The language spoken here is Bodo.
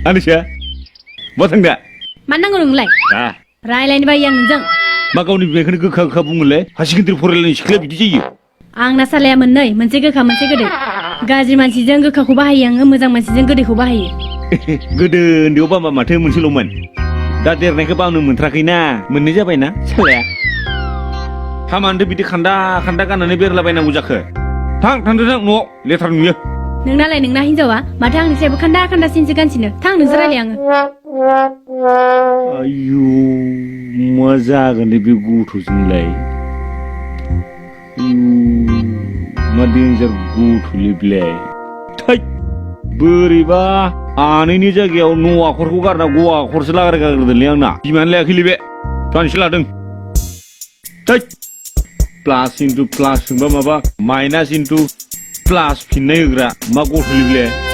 आनैसो मा थांदा मा नांगौ नोंलाय रायलायनो बायो आं नोंजों मा गावनि बिमायखौनो गोखा गोखा बुङोलै हासिगिन्द्रि फरायलायनाय सिख्लाया बिदि जायो आंना सालाया मोननै मोनसे गोखा मोनसे गोदै गाज्रि मानसिजों गोखाखौ बाहायो आङो मोजां मानसिजों गोदैखौ बाहायो गोदो उन्दैयाव बामा माथो मोनसेल'मोन दा देरनायखौ बावनो मोनथाराखैना मोननै जाबायना सालाया हामानोथ' बिदि खान्दा खान्दा गाननानै बेरलाबायनांगौ जाखो थांदो थां न'आव लेथ्रा नुयो नोंनालाय नोंना हिनजावा माथो आंनि सायावबो खान्दा खान्दा सिनसो गानसिनो थां नोंसो रायलाय आङो आयु मा जागोन बे गथ'जोंलाय मा डेन्जार गथ'लै बेलाय थै बोरैबा आनैनि जायगायाव न' आखरखौ गारना ग आखरसो लागायगारदोंलै आंना बिमायानो लायाखैलै बे दानसो लादों थै प्लास इन्टु प्लास होनबा माबा माइनास इन्टु प्लास फिननाय होग्रा मा गथ'लै बेलाय